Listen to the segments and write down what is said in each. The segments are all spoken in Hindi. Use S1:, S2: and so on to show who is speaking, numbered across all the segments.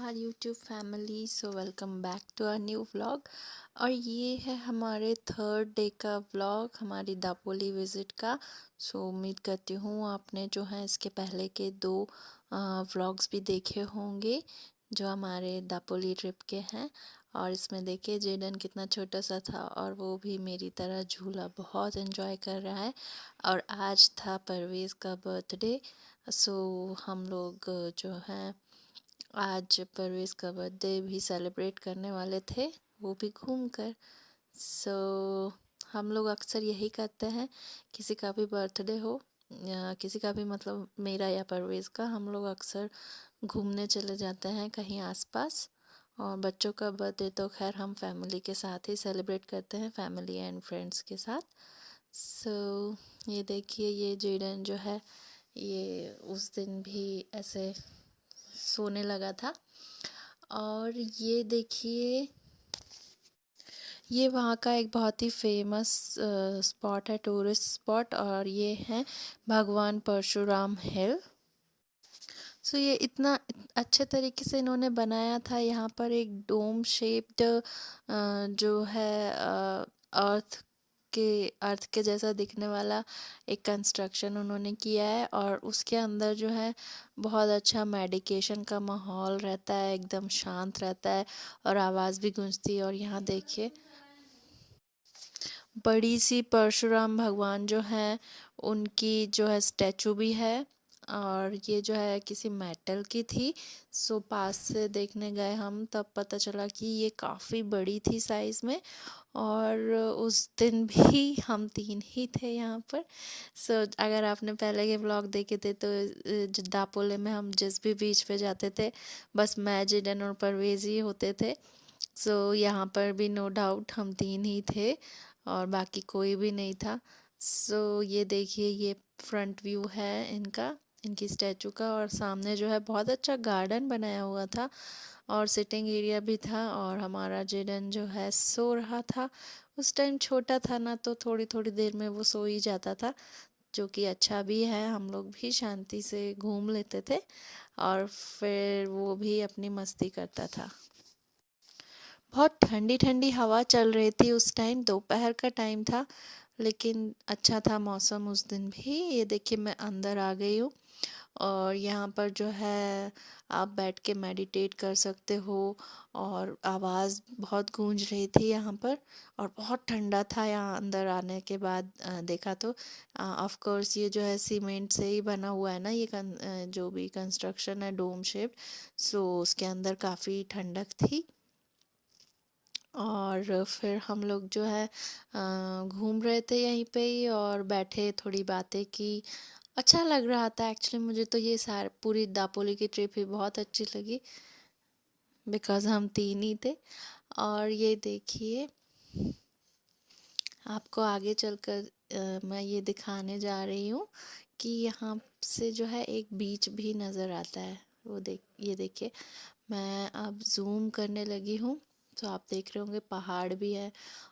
S1: Our YouTube family. So welcome back to a new vlog. और ये है हमारे थर्ड डे का व्लॉग हमारी दापोली विज़िट का। सो उम्मीद करती हूँ आपने जो है इसके पहले के दो व्लॉग्स भी देखे होंगे जो हमारे दापोली ट्रिप के हैं। और इसमें देखिए जेडन कितना छोटा सा था और वो भी मेरी तरह झूला बहुत एंजॉय कर रहा है। और आज था परवेज़ का बर्थडे। सो हम लोग जो है आज परवेज़ का बर्थडे भी सेलिब्रेट करने वाले थे, वो भी घूमकर। सो हम लोग अक्सर यही करते हैं, किसी का भी बर्थडे हो या किसी का भी मतलब मेरा या परवेज़ का, हम लोग अक्सर घूमने चले जाते हैं कहीं आसपास। और बच्चों का बर्थडे तो खैर हम फैमिली के साथ ही सेलिब्रेट करते हैं, फैमिली एंड फ्रेंड्स के साथ। सो ये देखिए ये जेडन जो है ये उस दिन भी ऐसे सोने लगा था। और ये देखिए ये वहाँ का एक बहुत ही फेमस स्पॉट है, टूरिस्ट स्पॉट, और ये है भगवान परशुराम हिल। सो ये इतना अच्छे तरीके से इन्होंने बनाया था। यहाँ पर एक डोम शेप्ड जो है अर्थ के जैसा दिखने वाला एक कंस्ट्रक्शन उन्होंने किया है। और उसके अंदर जो है बहुत अच्छा मेडिटेशन का माहौल रहता है, एकदम शांत रहता है और आवाज़ भी गूंजती है। और यहाँ देखिए बड़ी सी परशुराम भगवान जो हैं उनकी जो है स्टैचू भी है। और ये जो है किसी मेटल की थी। सो पास से देखने गए हम, तब पता चला कि ये काफ़ी बड़ी थी साइज़ में। और उस दिन भी हम 3 ही थे यहाँ पर। सो अगर आपने पहले के व्लॉग देखे थे तो दापोले में हम जिस भी बीच पे जाते थे बस मैं, जिडन और परवेज़ ही होते थे। सो यहाँ पर भी नो डाउट हम 3 ही थे और बाकी कोई भी नहीं था। सो ये देखिए ये फ्रंट व्यू है इनकी स्टैचू का। और सामने जो है बहुत अच्छा गार्डन बनाया हुआ था और सिटिंग एरिया भी था। और हमारा जेडन जो है सो रहा था। उस टाइम छोटा था ना, तो थोड़ी थोड़ी देर में वो सो ही जाता था, जो कि अच्छा भी है। हम लोग भी शांति से घूम लेते थे और फिर वो भी अपनी मस्ती करता था। बहुत ठंडी ठंडी हवा चल रही थी उस टाइम, दोपहर का टाइम था, लेकिन अच्छा था मौसम उस दिन भी। ये देखिए मैं अंदर आ गई हूँ और यहाँ पर जो है आप बैठ के मेडिटेट कर सकते हो। और आवाज़ बहुत गूंज रही थी यहाँ पर और बहुत ठंडा था। यहाँ अंदर आने के बाद देखा तो ऑफ कोर्स ये जो है सीमेंट से ही बना हुआ है ना, ये जो भी कंस्ट्रक्शन है डोम शेप। सो उसके अंदर काफ़ी ठंडक थी। और फिर हम लोग जो है घूम रहे थे यहीं पे ही और बैठे थोड़ी बातें की। अच्छा लग रहा था एक्चुअली। मुझे तो ये सार पूरी दापोली की ट्रिप ही बहुत अच्छी लगी बिकॉज़ हम 3 ही थे। और ये देखिए आपको आगे चलकर मैं ये दिखाने जा रही हूँ कि यहाँ से जो है एक बीच भी नज़र आता है। ये देखिए मैं अब जूम करने लगी हूँ तो आप देख रहे होंगे पहाड़ भी है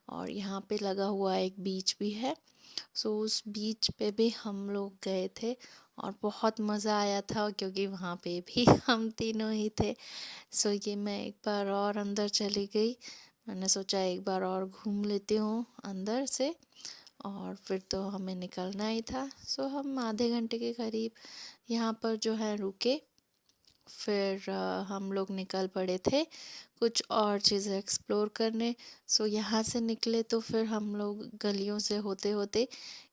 S1: और यहाँ पे लगा हुआ एक बीच भी है। सो उस बीच पे भी हम लोग गए थे और बहुत मज़ा आया था क्योंकि वहाँ पे भी हम तीनों ही थे। सो ये मैं एक बार और अंदर चली गई। मैंने सोचा एक बार और घूम लेती हूँ अंदर से और फिर तो हमें निकलना ही था। सो हम आधे घंटे के करीब यहाँ पर जो है रुके। फिर हम लोग निकल पड़े थे कुछ और चीज़ें एक्सप्लोर करने। सो यहाँ से निकले तो फिर हम लोग गलियों से होते होते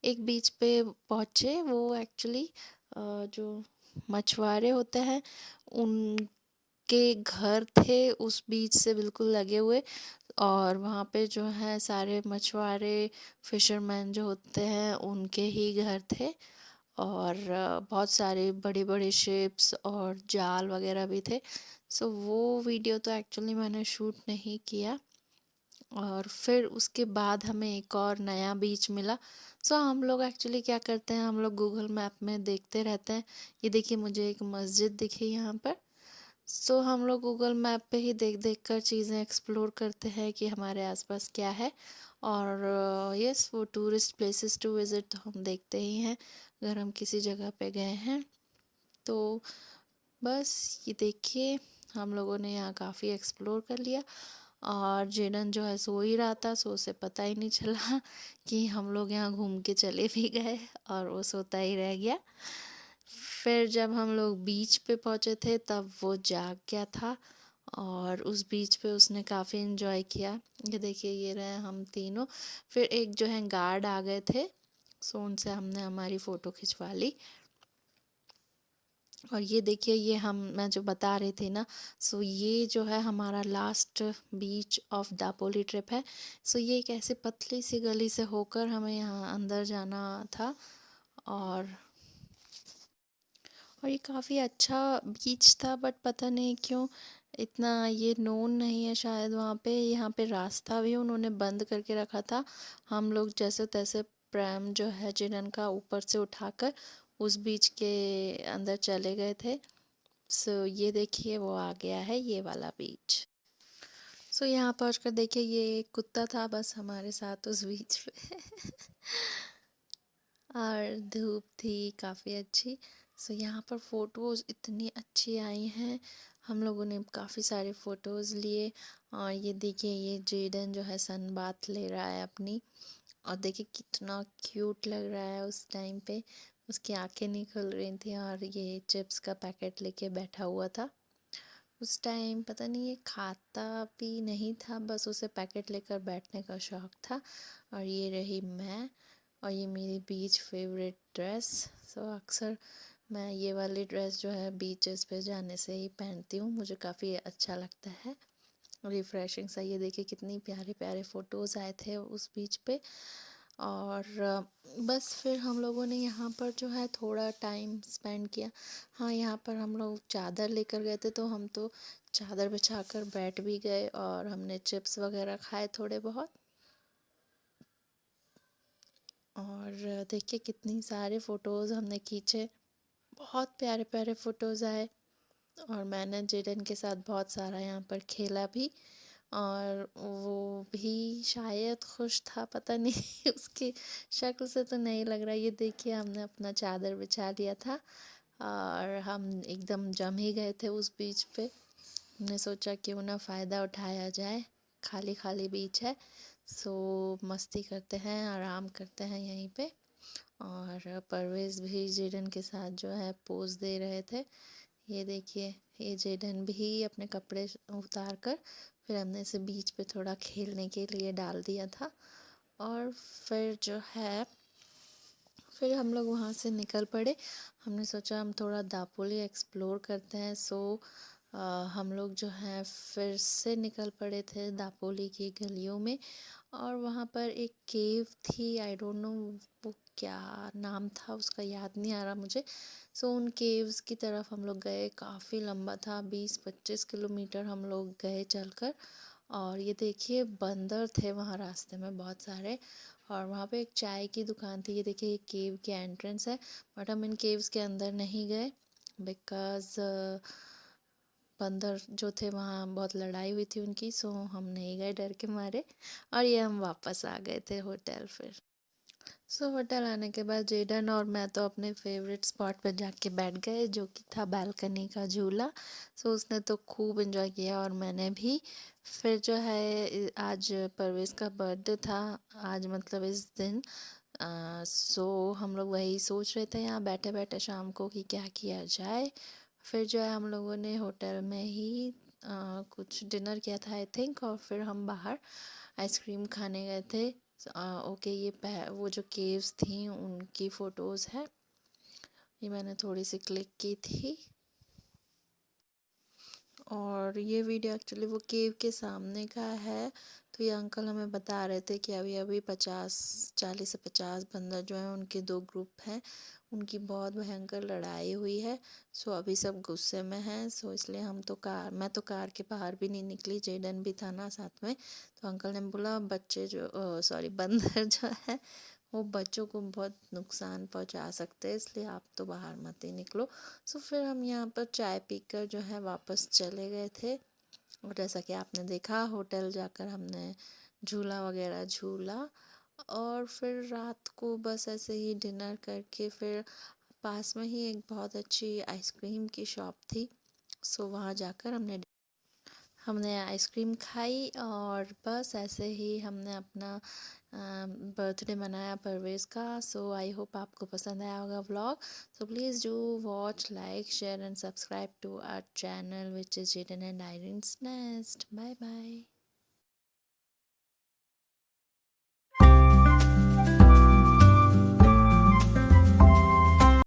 S1: एक बीच पे पहुँचे। वो एक्चुअली जो मछुआरे होते हैं उनके घर थे उस बीच से बिल्कुल लगे हुए। और वहाँ पे जो है सारे मछुआरे फिशरमैन जो होते हैं उनके ही घर थे। और बहुत सारे बड़े बड़े शिप्स और जाल वगैरह भी थे। सो वो वीडियो तो एक्चुअली मैंने शूट नहीं किया। और फिर उसके बाद हमें एक और नया बीच मिला। सो हम लोग एक्चुअली क्या करते हैं, हम लोग गूगल मैप में देखते रहते हैं। ये देखिए मुझे एक मस्जिद दिखी यहाँ पर। सो हम लोग गूगल मैप पे ही देख देख कर चीज़ें एक्सप्लोर करते हैं कि हमारे आसपास क्या है। और यस वो टूरिस्ट प्लेसेस टू विज़िट तो हम देखते ही हैं अगर हम किसी जगह पे गए हैं तो। बस ये देखिए हम लोगों ने यहाँ काफ़ी एक्सप्लोर कर लिया। और जेडन जो है सो ही रहा था, सो उसे पता ही नहीं चला कि हम लोग यहाँ घूम के चले भी गए, और वो सोता ही रह गया। फिर जब हम लोग बीच पे पहुँचे थे तब वो जाग गया था, और उस बीच पे उसने काफ़ी इन्जॉय किया। ये देखिए, ये रहे हम तीनों। फिर एक जो है गार्ड आ गए थे, सो उनसे हमने हमारी फ़ोटो खिंचवा ली। और ये देखिए, ये मैं जो बता रही थी ना, सो ये जो है हमारा last beach of Dapoli trip है। सो ये एक ऐसी पतली सी गली से होकर हमें यहाँ अंदर जाना था। और ये काफ़ी अच्छा बीच था, बट पता नहीं क्यों इतना ये नोन नहीं है शायद वहाँ पे। यहाँ पे रास्ता भी उन्होंने बंद करके रखा था। हम लोग जैसे तैसे प्रैम जो है जिरन का ऊपर से उठाकर उस बीच के अंदर चले गए थे। सो ये देखिए, वो आ गया है ये वाला बीच। सो यहाँ पहुँचकर देखिए, ये एक कुत्ता था बस हमारे साथ उस बीच पे और धूप थी काफ़ी अच्छी। सो यहाँ पर फ़ोटोज़ इतनी अच्छी आई हैं, हम लोगों ने काफ़ी सारे फ़ोटोज़ लिए। और ये देखिए, ये जेडन जो है सन बाथ ले रहा है अपनी, और देखिए कितना क्यूट लग रहा है। उस टाइम पे उसकी आंखें नहीं खुल रही थी, और ये चिप्स का पैकेट लेके बैठा हुआ था। उस टाइम पता नहीं ये खाता भी नहीं था, बस उसे पैकेट लेकर बैठने का शौक़ था। और ये रही मैं, और ये मेरी बीच फेवरेट ड्रेस। सो अक्सर मैं ये वाली ड्रेस जो है बीचेस पे जाने से ही पहनती हूँ, मुझे काफ़ी अच्छा लगता है, रिफ़्रेशिंग सा। ये देखिए कितनी प्यारे प्यारे फ़ोटोज़ आए थे उस बीच पे। और बस फिर हम लोगों ने यहाँ पर जो है थोड़ा टाइम स्पेंड किया। हाँ, यहाँ पर हम लोग चादर लेकर गए थे, तो हम तो चादर बिछाकर बैठ भी गए, और हमने चिप्स वगैरह खाए थोड़े बहुत। और देखिए कितनी सारे फ़ोटोज़ हमने खींचे, बहुत प्यारे प्यारे फ़ोटोज़ आए। और मैंने जेडन के साथ बहुत सारा यहाँ पर खेला भी, और वो भी शायद खुश था, पता नहीं उसकी शक्ल से तो नहीं लग रहा। ये देखिए, हमने अपना चादर बिछा लिया था, और हम एकदम जम ही गए थे उस बीच पे। हमने सोचा क्यों ना फ़ायदा उठाया जाए, खाली खाली बीच है, सो मस्ती करते हैं, आराम करते हैं यहीं पे। और परवेज़ भी जेडन के साथ जो है पोज़ दे रहे थे। ये देखिए, ये जेडन भी अपने कपड़े उतार कर फिर हमने इसे बीच पे थोड़ा खेलने के लिए डाल दिया था। और फिर जो है, फिर हम लोग वहाँ से निकल पड़े। हमने सोचा हम थोड़ा दापोली एक्सप्लोर करते हैं। सो हम लोग जो है फिर से निकल पड़े थे दापोली की गलियों में। और वहाँ पर एक केव थी, आई डोंट नो वो क्या नाम था उसका, याद नहीं आ रहा मुझे। सो उन केव्स की तरफ हम लोग गए, काफ़ी लंबा था, 20-25 किलोमीटर हम लोग गए चलकर। और ये देखिए, बंदर थे वहाँ रास्ते में बहुत सारे। और वहाँ पे एक चाय की दुकान थी। ये देखिए, ये केव की एंट्रेंस है, बट हम इन केव्स के अंदर नहीं गए बिकॉज़ बंदर जो थे वहाँ बहुत लड़ाई हुई थी उनकी, सो हम नहीं गए डर के मारे। और ये हम वापस आ गए थे होटल फिर। सो होटल आने के बाद जेडन और मैं तो अपने फेवरेट स्पॉट पर जाके बैठ गए, जो कि था बालकनी का झूला। सो उसने तो खूब इन्जॉय किया, और मैंने भी। फिर जो है आज परवेज़ का बर्थडे था, आज मतलब इस दिन। सो हम लोग वही सोच रहे थे यहाँ बैठे बैठे शाम को कि क्या किया जाए। फिर जो है हम लोगों ने होटल में ही कुछ डिनर किया था आई थिंक, और फिर हम बाहर आइसक्रीम खाने गए थे। ओके, ये वो जो केव्स थी उनकी फ़ोटोज़ है, ये मैंने थोड़ी सी क्लिक की थी। और ये वीडियो एक्चुअली वो केव के सामने का है। तो ये अंकल हमें बता रहे थे कि अभी अभी 40 से 50 बंदर जो हैं उनके 2 ग्रुप हैं, उनकी बहुत भयंकर लड़ाई हुई है। सो अभी सब गुस्से में हैं, सो इसलिए मैं तो कार के बाहर भी नहीं निकली, जेडन भी था ना साथ में। तो अंकल ने बोला बच्चे जो सॉरी बंदर जो है वो बच्चों को बहुत नुकसान पहुंचा सकते हैं, इसलिए आप तो बाहर मत ही निकलो। सो फिर हम यहाँ पर चाय पीकर जो है वापस चले गए थे। और जैसा कि आपने देखा, होटल जाकर हमने झूला वगैरह झूला, और फिर रात को बस ऐसे ही डिनर करके फिर पास में ही एक बहुत अच्छी आइसक्रीम की शॉप थी, सो वहाँ जाकर हमने आइसक्रीम खाई और बस ऐसे ही हमने अपना बर्थडे मनाया परवेज़ का। सो आई होप आपको पसंद आया होगा vlog. So please do watch, like, share and subscribe to our channel which is written and irons nest. Bye bye.